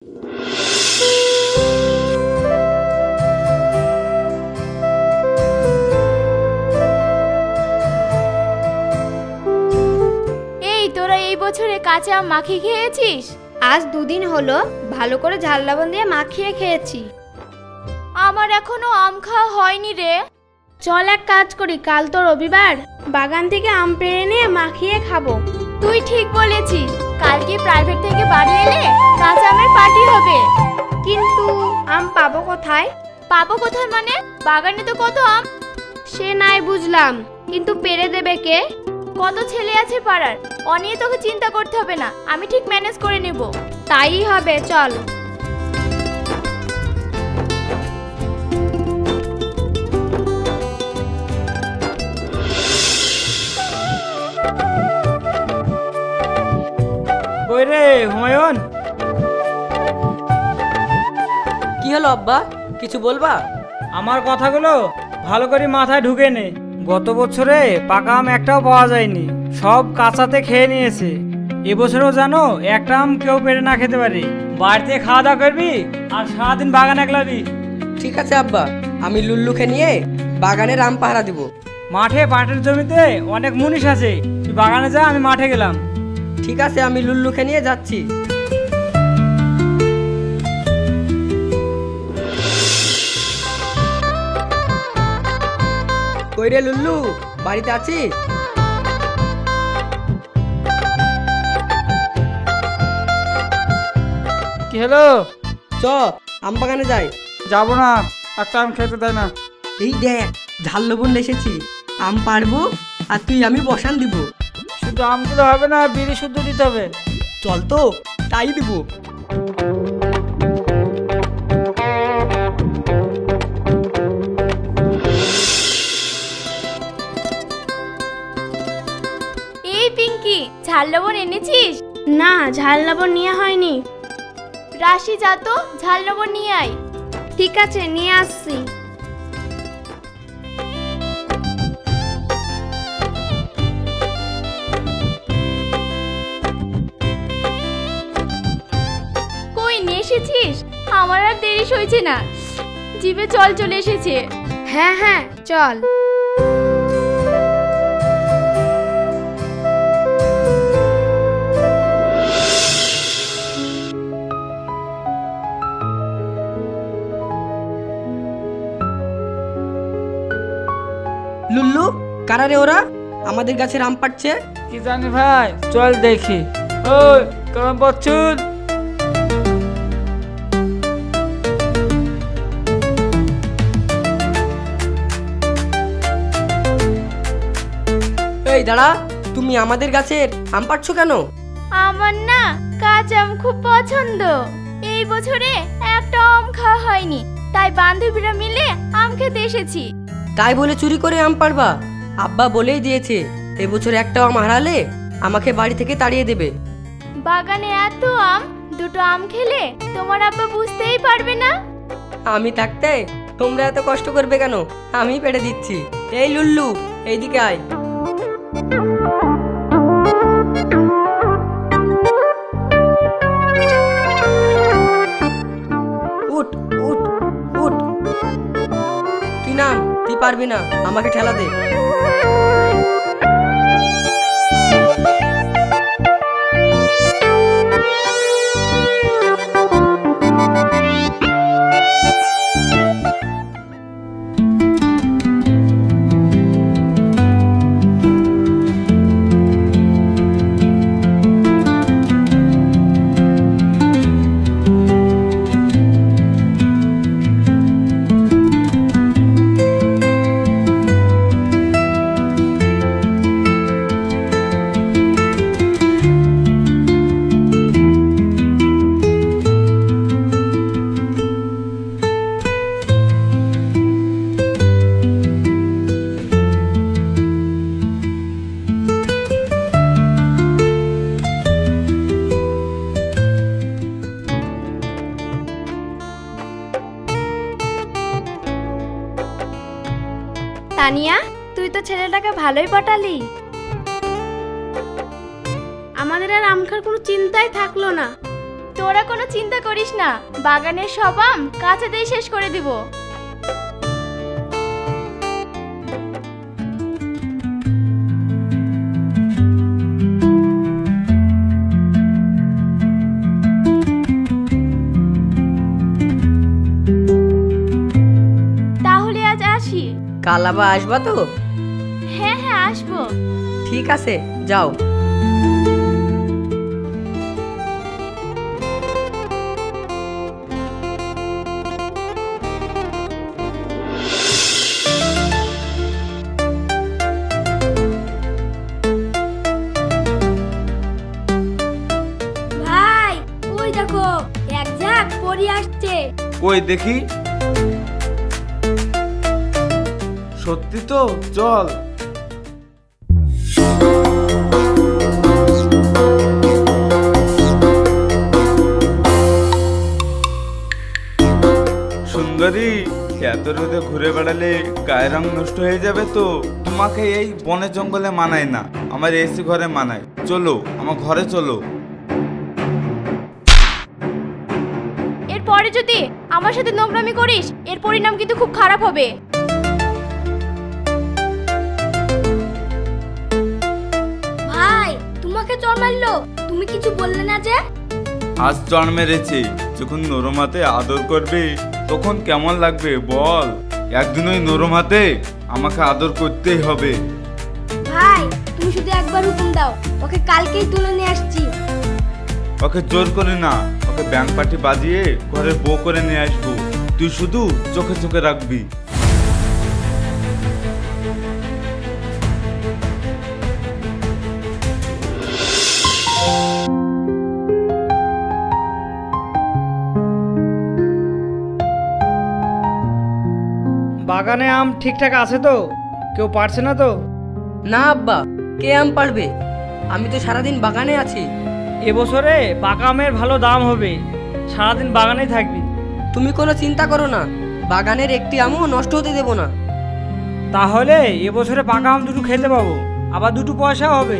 এই তোরা এই বছরে কাঁচা আম মাখিয়ে খেয়েছিস? আজ 2 দিন হলো ভালো করে ঝাল লবণ দিয়ে মাখিয়ে খেয়েছি। আমার এখনো আম খাওয়া হয়নি রে। চল এক কাজ করি, কাল তো রবিবার, বাগান থেকে আম পেড়ে নিয়ে মাখিয়ে খাবো। তুই ঠিক বলেছিস, কালকে প্রাইভেট থেকে বাড়ি এলে কাঁচা আমের পার্টি হবে। কিন্তু আম পাবো কোথায়? পাবো কোথায় মানে? বাগানে তো কত আম। সে নাই বুঝলাম, কিন্তু পেড়ে দেবে কে? কত ছেলে আছে পাড়ার, ও নিয়ে তোকে চিন্তা করতে হবে না, আমি ঠিক ম্যানেজ করে নেব। তাই হবে, চল। কই রে হুমায়ুন? কি হলো আব্বা, কিছু বলবা? আমার কথাগুলো ভালো করে মাথায় ঢুকে নে। গত বছরে পাকা আম একটাও পাওয়া যায়নি, সব কাঁচাতে খেয়ে নিয়েছে। এবছরও জানো একটা আম কেউ পেড়ে না খেতে পারে। বাড়িতে খাওয়া দাওয়া করবি আর সারাদিন বাগানে একলাবি। ঠিক আছে আব্বা, আমি লুল্লুকে নিয়ে বাগানের আম পাহারা দিব। মাঠে পাটের জমিতে অনেক মুনিশ আছে, তুই বাগানে যা, আমি মাঠে গেলাম। ঠিক আছে, আমি লুল্লুকে নিয়ে যাচ্ছি। কই রে লুল্লু, বাড়িতে আছিস? কি হলো? চ আম বাগানে যাই। যাবো না, একটা আম খেতে দেয় না। এই দেখ, ঝাল লবণ এসেছি, আম পারবো আর তুই আমি বসান দিব। শুধু আমগুলো হবে না, বিড়ি শুদ্ধ দিতে হবে। চল তো, তাই দিব। এই পিঙ্কি, ঝাল লবণ এনেছিস? না, ঝাল লবণ নিয়ে হয়নি। রাশি যা তো, ঝাল লবণ নিয়ে আয়। ঠিক আছে, নিয়ে আসছি। কই নিয়ে এসেছিস? আমার আর দেরি সইছে না, জিভে জল চলে এসেছে। হ্যাঁ হ্যাঁ, চল। লুল্লু, কারা রে ওরা? আমাদের গাছের আম পাড়ছে। কি জানি ভাই, চল দেখি। ওই কেমন বচ্চুন? এই দাঁড়া, তুমি আমাদের গাছের আম পাড়ছো কেন? আমার না কাঁচা আম খুব পছন্দ। এই বছরে একটা আম খাওয়া হয়নি, তাই বান্ধবীরা মিলে আম খেতে এসেছি। তাই বলে চুরি করে আম পাড়বা? আব্বা বলেই দিয়েছে, এবছর একটা আম হারালে আমাকে বাড়ি থেকে তাড়িয়ে দেবে। বাগানে এত আম, দুটো আম খেলে তোমার আব্বা বুঝতেই পারবে না। আমি থাকতে তোমরা এত কষ্ট করবে কেন? আমি পেড়ে দিচ্ছি। এই লুল্লু, এইদিকে আয়। উঠ উঠ উঠ, তুই নাম, তুই পারবি না, আমাকে ঠেলা দে। তানিয়া, তুই তো ছেলেটাকে ভালোই পটালি। আমাদের আর আম খাওয়ার কোনো চিন্তাই থাকলো না। তোরা কোনো চিন্তা করিস না, বাগানের সব আম কাঁচাতেই শেষ করে দিব। তাহলে আজ আসি। কাল আবার আসবা তো? হ্যাঁ হ্যাঁ আসবো। ঠিক আছে, যাও। ভাই ওই দেখো এক ঝাঁক পরি আসছে। কই দেখি। সত্যি তো, চল। সুন্দরী, এত রোদে ঘুরে বেড়ালে গায়ের রং নষ্ট হয়ে যাবে তো। তোমাকে এই বনে জঙ্গলে মানায় না, আমার এসি ঘরে মানায়। চলো আমার ঘরে চলো। এরপরে যদি আমার সাথে নোংরামি করিস, এর পরিণাম কিন্তু খুব খারাপ হবে। ভাই তোমাকে চড় মারলো, তুমি কিছু বললে না যে? আজ চড় মেরেছে, যখন নরম হাতে আদর করবে তখন কেমন লাগবে বল। একদিন ওই নরম হাতে আমাকে আদর করতেই হবে। ভাই তুমি শুধু একবার হুকুম দাও, ওকে কালকেই তুলে নিয়ে আসছি। ওকে জোর করে না, ওকে ব্যাংক পার্টি বাজিয়ে ঘরে বউ করে নিয়ে আসবো। তুই শুধু চোখে চোখে রাখবি। বাগানে আম ঠিকঠাক আছে তো? কেউ পারছে না তো? না আব্বা, কে আম পারবে? আমি তো সারাদিন বাগানে আছি। এবছরে পাকা আমের ভালো দাম হবে, সারাদিন বাগানেই থাকবি। তুমি কোনো চিন্তা করো না, বাগানের একটি আমও নষ্ট হতে দেব না। তাহলে এবছরে পাকা আম দুটো খেতে পাবো, আবার দুটো পয়সাও হবে।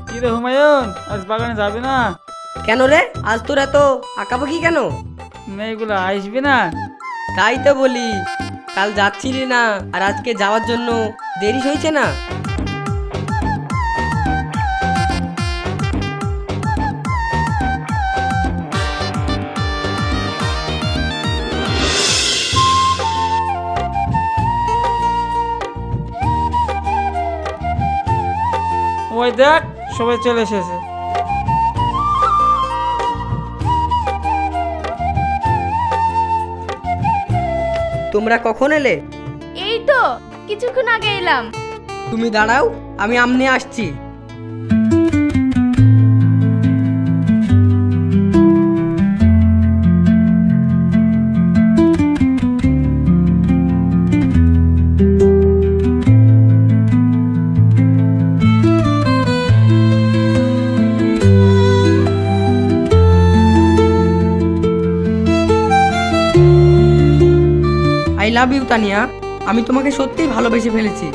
কিরে হুমায়ুন, আজ বাগানে যাবি না? কেন রে, আজ তোর এত আঁকাবাকি কেন? মেয়েগুলো আসবি না? তাই তো বলি, কাল যাচ্ছিলি না আর আজকে যাওয়ার জন্য দেরি হয়েছে না? ওই দেখ সবাই চলে এসেছে। তোমরা কখন এলে? এই তো কিছুক্ষণ আগে এলাম। তুমি দাঁড়াও, আমি আম নিয়ে আসছি। আই লাভ ইউ তানিয়া, আমি তোমাকে সত্যিই ভালোবেসে ফেলেছি।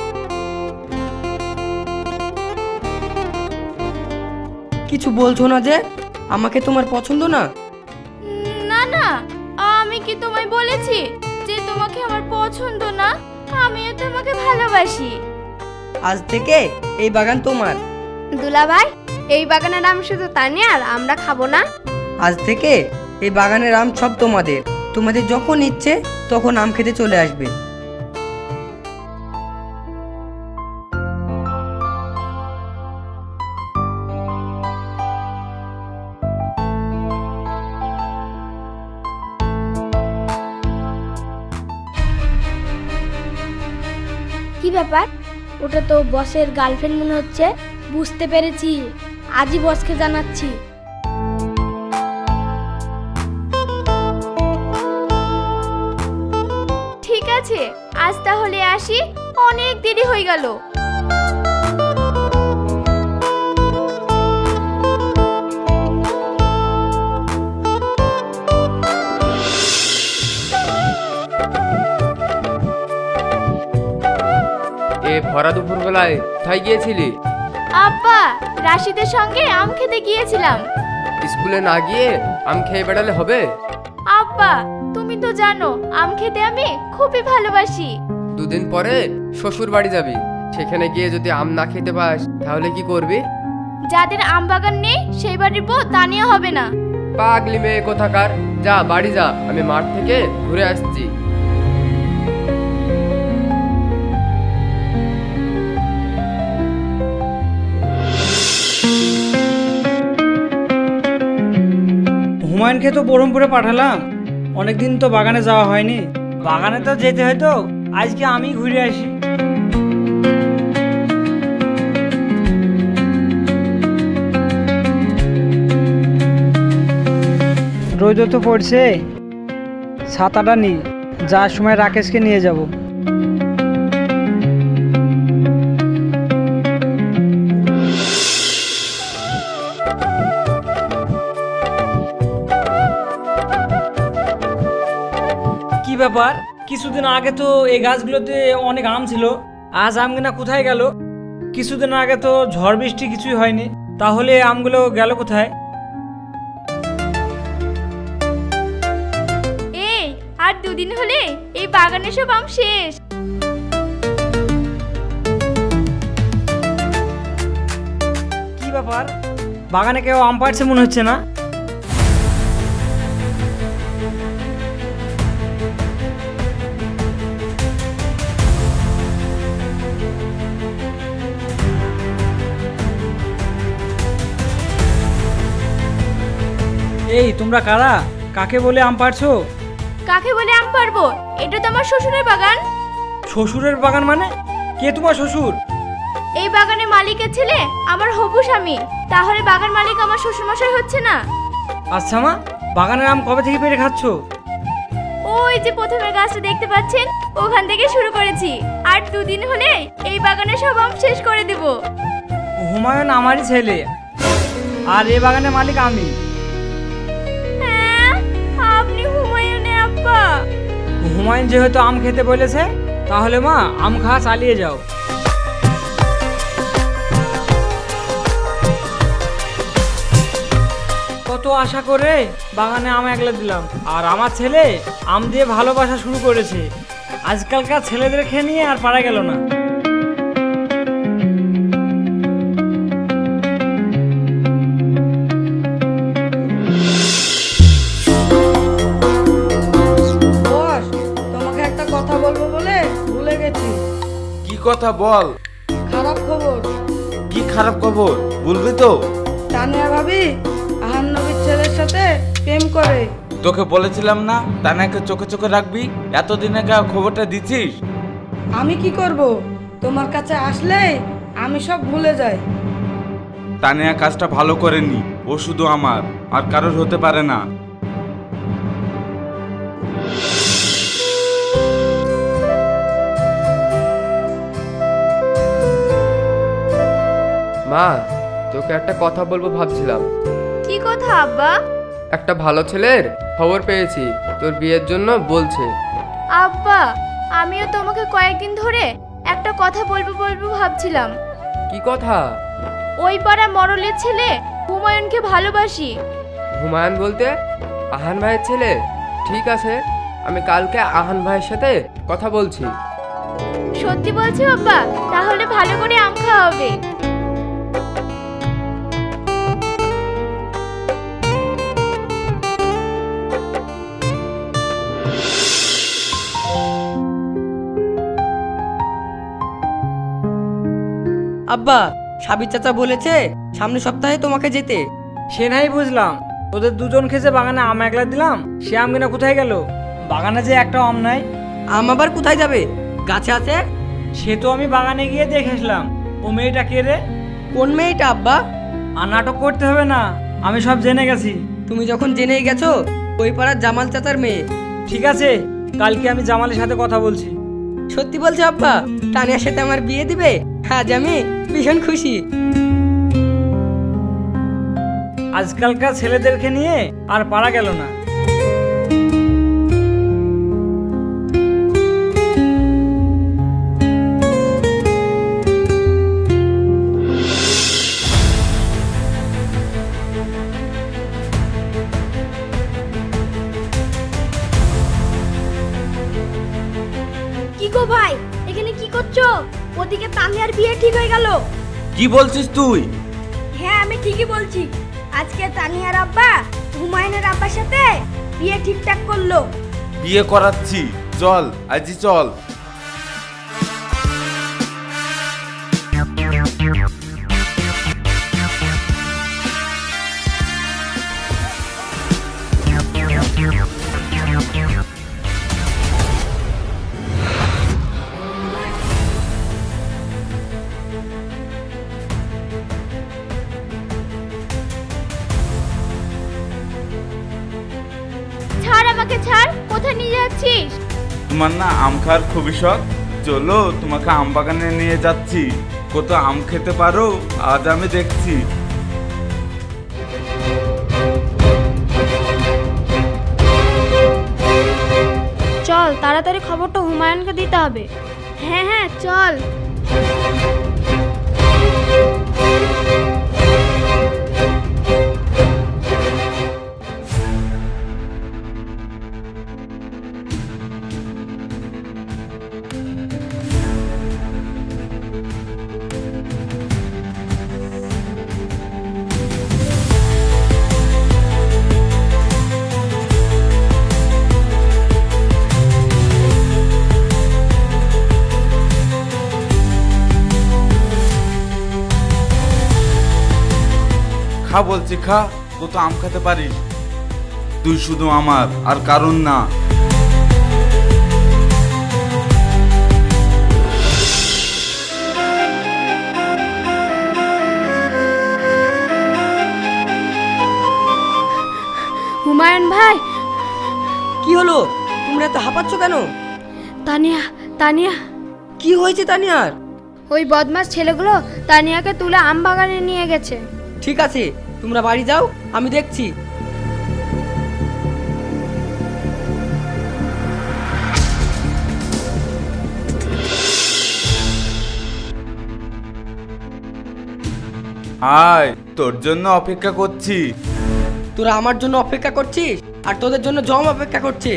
কিছু বলছো না যে? আমাকে তোমার পছন্দ না? না না, আমি কি তোমায় বলেছি যে তোমাকে আমার পছন্দ না? আমিও তোমাকে ভালোবাসি। আজ থেকে এই বাগান তোমার। দুলাভাই এই বাগানের আম শুধু তানিয়ার, আমরা খাবো না? আজ থেকে এই বাগানের আম সব তোমাদের। তোমাদের যখন ইচ্ছে তখন আম খেতে চলে আসবে। কি ব্যাপার? ওটা তো বসের গার্লফ্রেন্ড মনে হচ্ছে। বুঝতে পেরেছি, আজই বসকে জানাচ্ছি। ঠিক আছে, আজ তাহলে আসি, অনেক দেরি হয়ে গেল। ভরা দুপুরবেলায় কোথায় গিয়েছিলি? আব্বা, রাশিদের সঙ্গে আম খেতে গিয়েছিলাম। স্কুলে না গিয়ে আম খেয়ে বেড়ালে হবে? আব্বা, তুমি তো জানো আম খেতে আমি খুবই ভালোবাসি। দুদিন পরে শ্বশুর বাড়ি যাবি, সেখানে গিয়ে যদি আম না খেতে পাস তাহলে কি করবি? যাদের আম বাগান নেই সেই বাড়ির বউ তা নিয়ে হবে না। পাগলি মেয়ে কোথাকার, যা বাড়ি যা, আমি মাঠ থেকে ঘুরে আসছি। হুমায়ুনকে তো বহরমপুরে পাঠালাম, অনেকদিন তো বাগানে যাওয়া হয়নি। বাগানে তো যেতে হয়তো, আজকে আমি ঘুরে আসি। রোদ তো পড়ছে, ছাতাটা নি, যাওয়ার সময় রাকেশকে নিয়ে যাব। কি ব্যাপার, কিছুদিন আগে তো এই গাছগুলোতে অনেক আম ছিল, আজ আমগুলো কোথায় গেল? কিছুদিন আগে তো ঝড় বৃষ্টি কিছুই হয়নি, তাহলে আমগুলো গেল কোথায়? এই আর দুদিন হলে এই বাগানে সব আম শেষ। কি ব্যাপার, বাগানে কেউ আম পাড়ছে মনে হচ্ছে না? এই তোমরা কারা, কাকে বলে আম পাড়ছো? কাকে বলে আম পারবো? এটা তো আমার শ্বশুরের বাগান। শ্বশুরের বাগান মানে? কে তোমার শ্বশুর? এই বাগানের মালিকের ছেলে আমার হবু স্বামী। তাহলে বাগান মালিক আমার শ্বশুর মশাই হচ্ছে না? আচ্ছা মা, বাগানের আম কবে থেকে পেড়ে খাচ্ছো? ওই যে প্রথমের গাছটা দেখতে পাচ্ছেন, ওখান থেকে শুরু করেছি। আর দুদিন হলে এই বাগানে সব আম শেষ করে দেব। হুমায়ুন আমারই ছেলে, আর এই বাগানের মালিক আমি। হ্যাঁ, আপনি হুমায়ুনের আব্বা? হুমায়ুন যেহেতু আম খেতে বলেছে, তাহলে মা আম খাওয়া চালিয়ে যাও। কত আশা করে বাগানে আম একলা দিলাম, আর আমার ছেলে আম দিয়ে ভালোবাসা শুরু করেছে। আজকালকার ছেলেদের খেয়ে নিয়ে আর পারা গেল না। বস, তোমাকে একটা কথা বলবো বলে ভুলে গেছি। কি কথা বল? খারাপ খবর। কি খারাপ খবর বলবি তো? তানিয়া ভাবি আহান নবীর ছেলের সাথে প্রেম করে। তোকে বলেছিলাম না তানিয়াকে চোখে চোখে রাখবি? এতদিন আগে খবরটা দিছিস? আমি কি করব? তোমার কাছে আসলে আমি সব ভুলে যাই। তানিয়া কাজটা ভালো করেনি, ও শুধু আমার, আর কারোর হতে পারে না। মা, তোকে একটা কথা বলবো ভাবছিলাম। কি কথা আব্বা? একটা ভালো ছেলের খবর পেয়েছি, তোর বিয়ের জন্য বলছে। আব্বা, আমিও তোমাকে কয়েকদিন ধরে একটা কথা বলবো বলবো ভাবছিলাম। কি কথা? ওই পাড়া মরলের ছেলে হুমায়ুনকে ভালোবাসি। হুমায়ুন বলতে আহান ভাইয়ের ছেলে? ঠিক আছে, আমি কালকে আহান ভাইয়ের সাথে কথা বলছি। সত্যি বলছো আব্বা? তাহলে ভালো করে আম খাওয়া হবে। আব্বা, সাবির চাচা বলেছে সামনের সপ্তাহে তোমাকে যেতে। সে নাই বুঝলাম, ওদের দুজন খেয়েছে বাগানে আম একলা দিলাম, সে আম কিনা কোথায় গেল? বাগানে যে একটা আম নাই। আম আবার কোথায় যাবে? গাছে আছে। সে তো আমি বাগানে গিয়ে দেখে আসলাম। ও মেয়েটা কে রে? কোন মেয়েটা আব্বা? আর নাটক করতে হবে না, আমি সব জেনে গেছি। তুমি যখন জেনেই গেছো, ওই পাড়ার জামাল চাচার মেয়ে। ঠিক আছে, কালকে আমি জামালের সাথে কথা বলছি। সত্যি বলছো আব্বা? তানিয়ার সাথে আমার বিয়ে দিবে? আজ আমি ভীষণ খুশি। আজকালকার ছেলেদেরকে নিয়ে আর পারা গেল না। ভাই, এখানে কি করছো? ওদিকে তানিয়ার বিয়ে ঠিক হয়ে গেল। কি বলছিস তুই? হ্যাঁ, আমি ঠিকই বলছি। আজকে তানিয়ার আব্বা হুমায়ুনের আব্বার সাথে বিয়ে ঠিকঠাক করলো। বিয়ে করাচ্ছি, চল আজই চল। ছাড় আমাকে, ছাড়। কোথায় নিয়ে যাচ্ছিস? তোমার না আম খাওয়ার খুবই শখ, চলো তোমাকে আম বাগানে নিয়ে যাচ্ছি। কত আম খেতে পারো আজ আমি দেখছি। চল, তাড়াতাড়ি খবরটা হুমায়ুনকে দিতে হবে। হ্যাঁ হ্যাঁ, চল। খা বলছি, খা। কত আম খেতে পারিস তুই, শুধু আমার আর কারণ না। হুমায়ুন ভাই। কি হলো? তোমরা এত হাঁপাচ্ছ কেন? তানিয়া, তানিয়া। কি হয়েছে তানিয়ার? ওই বদমাস ছেলেগুলো তানিয়াকে তুলে আম বাগানে নিয়ে গেছে। ঠিক আছে, তোমরা বাড়ি যাও, আমি দেখছি। আয়, তোর জন্য অপেক্ষা করছি। তোরা আমার জন্য অপেক্ষা করছিস আর তোদের জন্য জম অপেক্ষা করছে।